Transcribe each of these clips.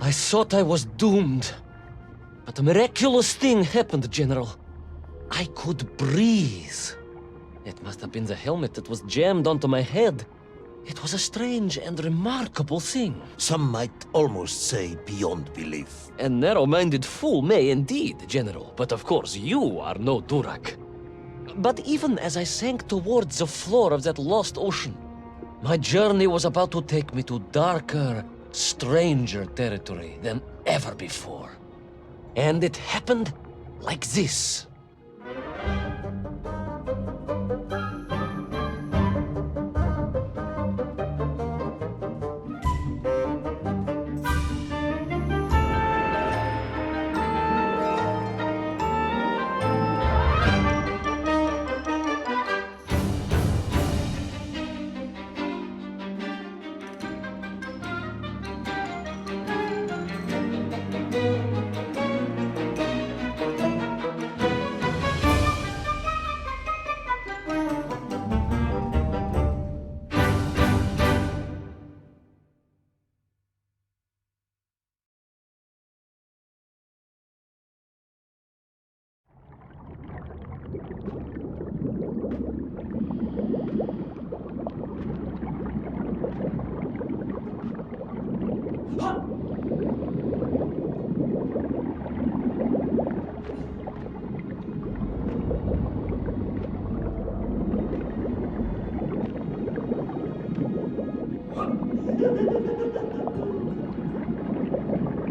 I thought I was doomed. But a miraculous thing happened, General. I could breathe. It must have been the helmet that was jammed onto my head. It was a strange and remarkable thing. Some might almost say beyond belief. A narrow-minded fool may indeed, General, but of course you are no Durak. But even as I sank towards the floor of that lost ocean, my journey was about to take me to darker, stranger territory than ever before. And it happened like this.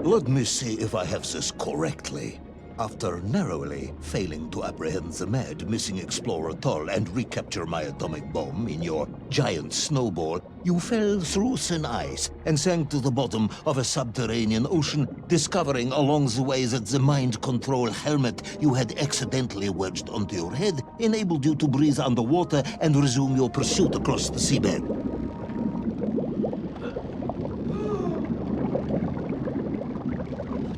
Let me see if I have this correctly. After narrowly failing to apprehend the mad missing explorer Tull and recapture my atomic bomb in your giant snowball, you fell through thin ice and sank to the bottom of a subterranean ocean, discovering along the way that the mind control helmet you had accidentally wedged onto your head enabled you to breathe underwater and resume your pursuit across the seabed.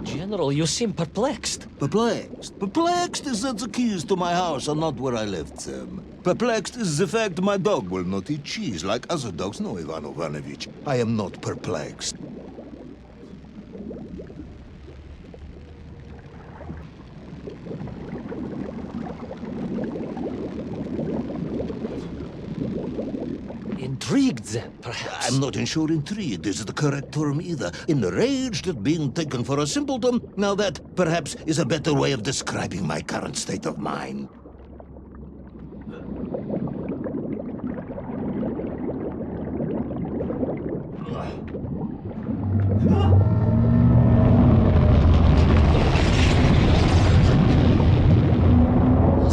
General, you seem perplexed. Perplexed? Perplexed is that the keys to my house are not where I left them. Perplexed is the fact my dog will not eat cheese like other dogs. No, Ivan Ivanovich, I am not perplexed. Intrigued then, perhaps? I'm not sure intrigued is the correct term either. Enraged at being taken for a simpleton. Now that, perhaps, is a better way of describing my current state of mind.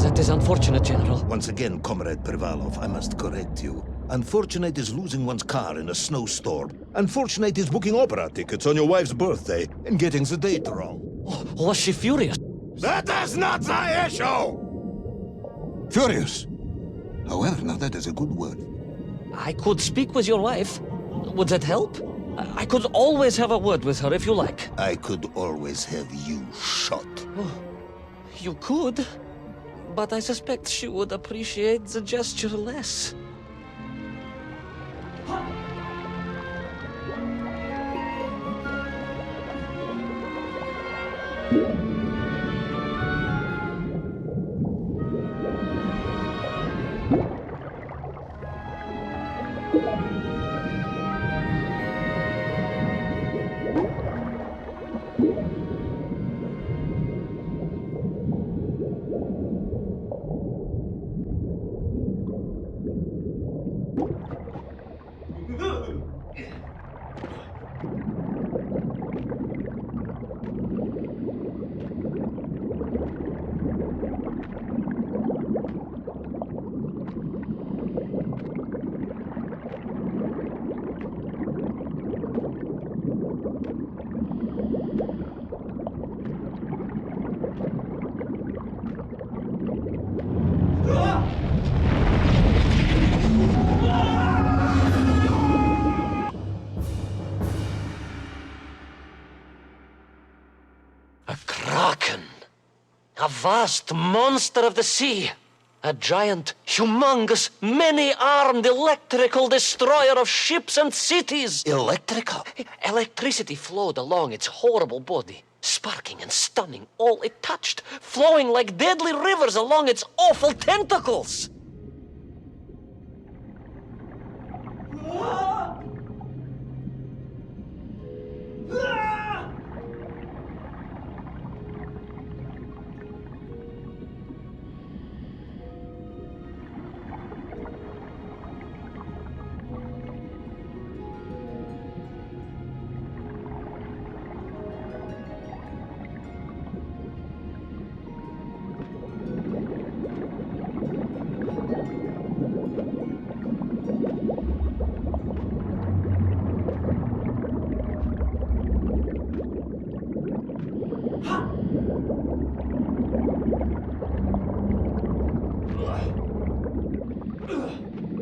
That is unfortunate, General. Once again, Comrade Privalov, I must correct you. Unfortunate is losing one's car in a snowstorm. Unfortunate is booking opera tickets on your wife's birthday and getting the date wrong. Oh, was she furious? That is not the issue! Furious. However, now that is a good word. I could speak with your wife. Would that help? I could always have a word with her if you like. I could always have you shot. Oh, you could, but I suspect she would appreciate the gesture less. A kraken! A vast monster of the sea! A giant, humongous, many-armed electrical destroyer of ships and cities. Electrical? Electricity flowed along its horrible body, sparking and stunning all it touched, flowing like deadly rivers along its awful tentacles.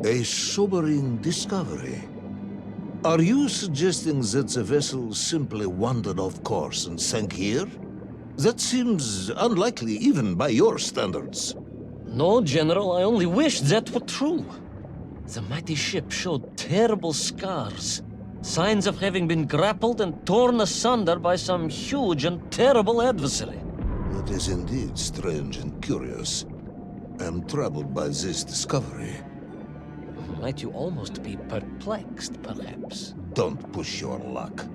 A sobering discovery. Are you suggesting that the vessel simply wandered off course and sank here? That seems unlikely even by your standards. No, General, I only wished that were true. The mighty ship showed terrible scars, signs of having been grappled and torn asunder by some huge and terrible adversary. It is indeed strange and curious. I am troubled by this discovery. Might you almost be perplexed, perhaps? Don't push your luck.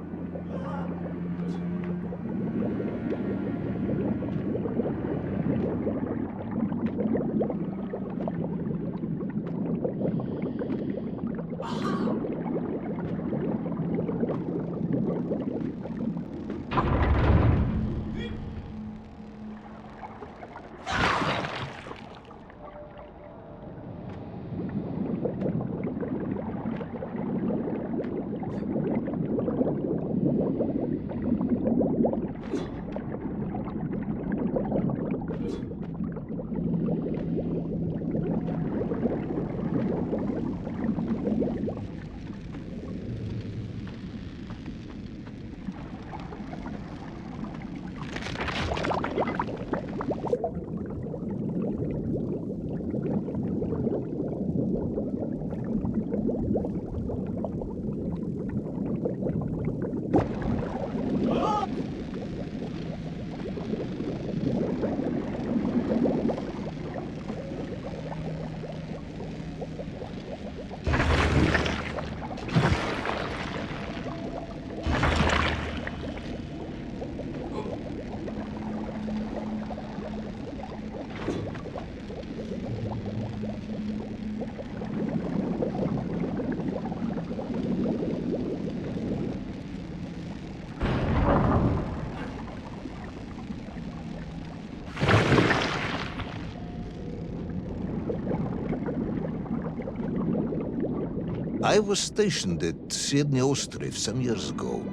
I was stationed at Sydney Ostrov some years ago.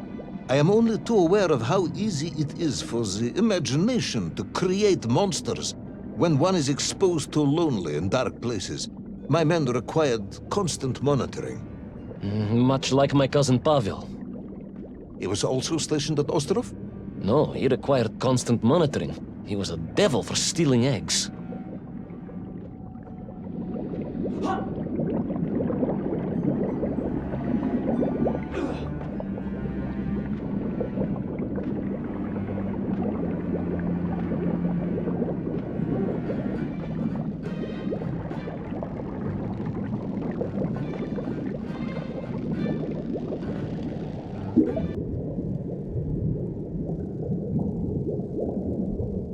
I am only too aware of how easy it is for the imagination to create monsters when one is exposed to lonely and dark places. My men required constant monitoring. Much like my cousin Pavel. He was also stationed at Ostrov? No, he required constant monitoring. He was a devil for stealing eggs.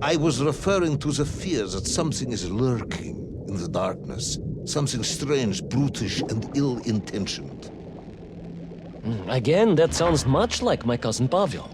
I was referring to the fear that something is lurking in the darkness. Something strange, brutish, and ill-intentioned. Again, that sounds much like my cousin Pavel.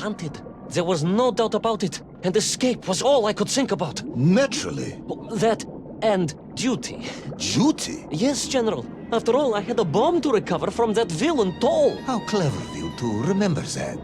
haunted. There was no doubt about it, and escape was all I could think about. Naturally. That and duty. Duty? Yes, General. After all, I had a bomb to recover from that villain Toll. How clever of you to remember that.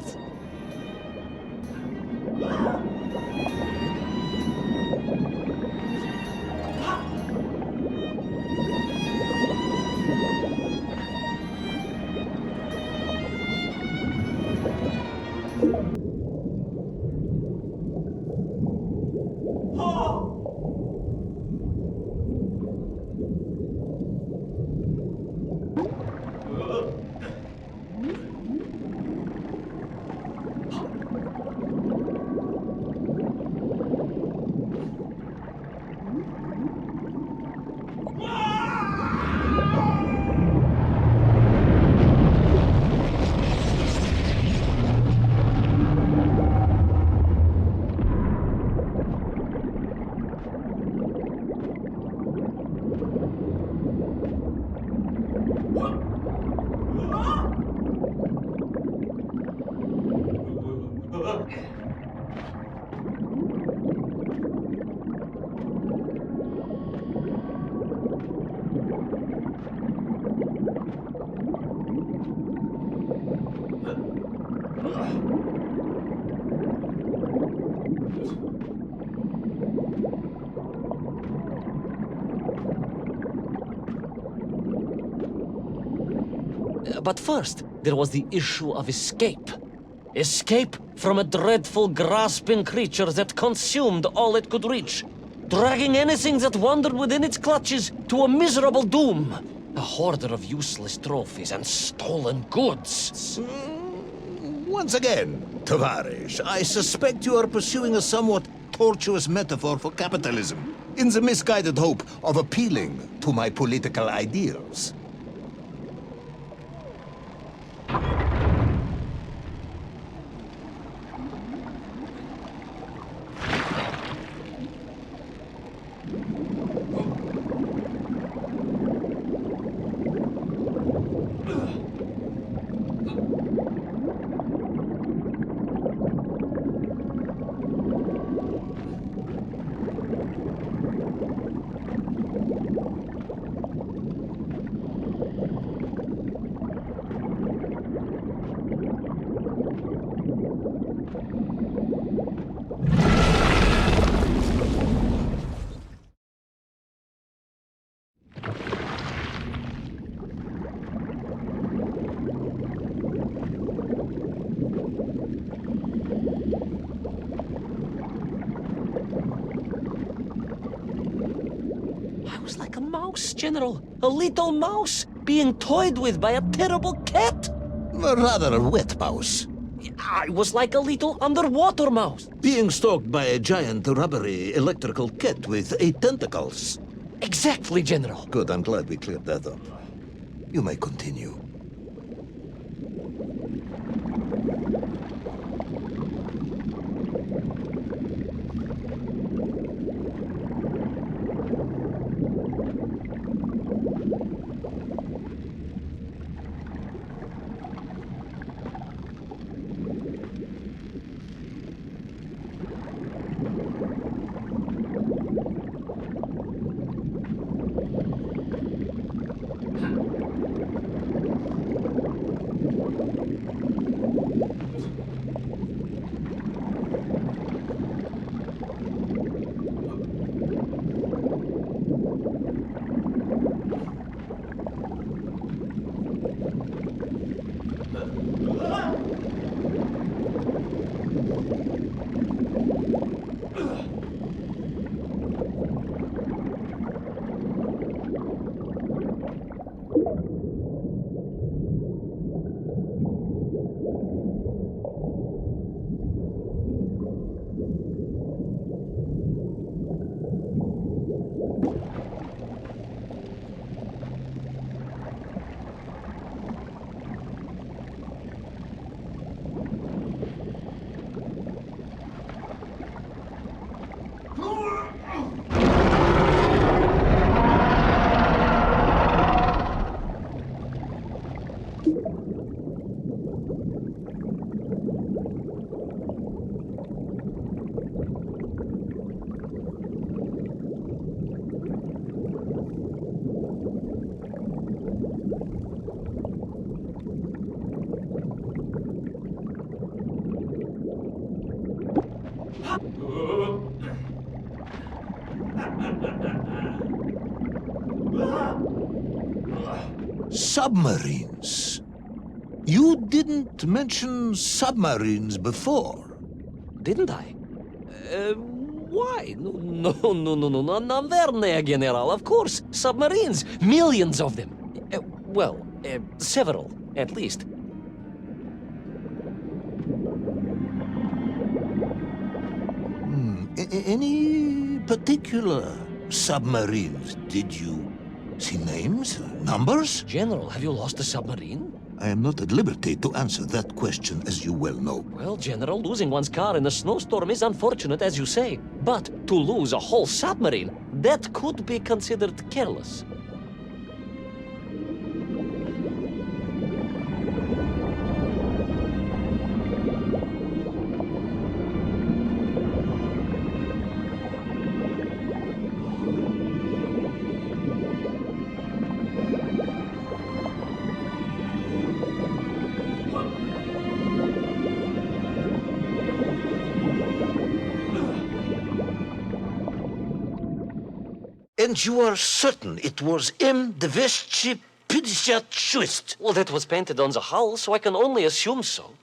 But first, there was the issue of escape. Escape from a dreadful, grasping creature that consumed all it could reach, dragging anything that wandered within its clutches to a miserable doom. A hoarder of useless trophies and stolen goods. Once again, Tavares, I suspect you are pursuing a somewhat tortuous metaphor for capitalism, in the misguided hope of appealing to my political ideals. I was like a mouse, General. A little mouse being toyed with by a terrible cat. Rather a wet mouse. I was like a little underwater mouse. Being stalked by a giant rubbery electrical cat with 8 tentacles. Exactly, General. Good, I'm glad we cleared that up. You may continue. Submarines. You didn't mention submarines before. Didn't I? Why? No, Naverne, General, of course. Submarines. Millions of them. Well, several, at least. Any particular submarines? Did you see names? Numbers? General, have you lost a submarine? I am not at liberty to answer that question, as you well know. Well, General, losing one's car in a snowstorm is unfortunate, as you say. But to lose a whole submarine, that could be considered careless. And you are certain it was M. de Vesci Pidishat. Well, that was painted on the hull, so I can only assume so.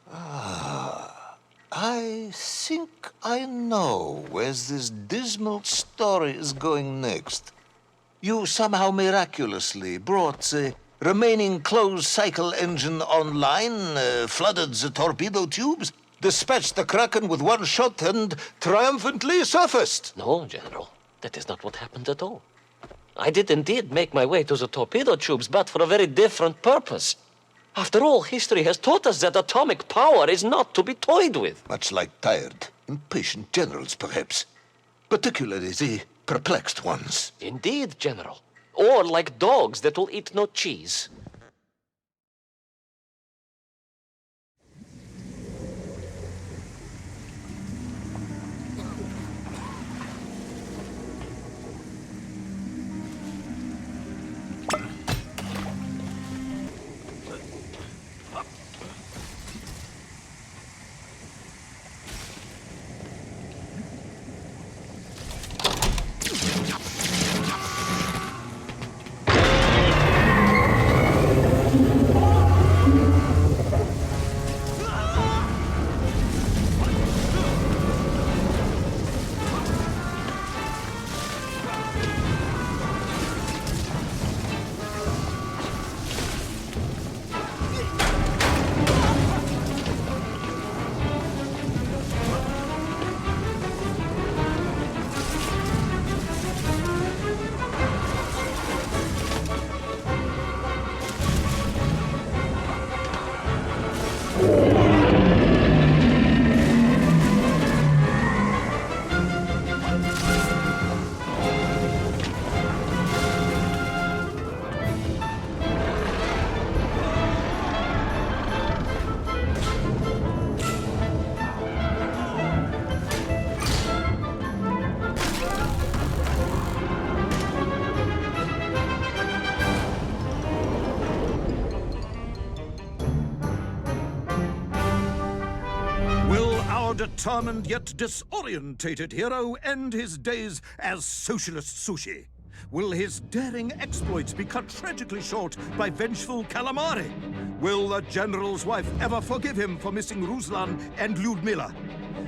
I think I know where this dismal story is going next. You somehow miraculously brought the remaining closed cycle engine online, flooded the torpedo tubes, dispatched the Kraken with one shot, and triumphantly surfaced. No, General, that is not what happened at all. I did indeed make my way to the torpedo tubes, but for a very different purpose. After all, history has taught us that atomic power is not to be toyed with. Much like tired, impatient generals, perhaps. Particularly the perplexed ones. Indeed, General. Or like dogs that will eat no cheese. Determined yet disorientated hero end his days as socialist sushi? Will his daring exploits be cut tragically short by vengeful calamari? Will the general's wife ever forgive him for missing Ruslan and Lyudmila?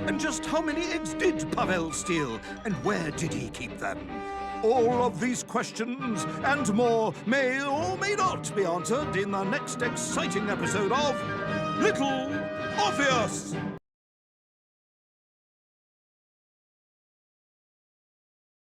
And just how many eggs did Pavel steal, and where did he keep them? All of these questions and more may or may not be answered in the next exciting episode of Little Orpheus!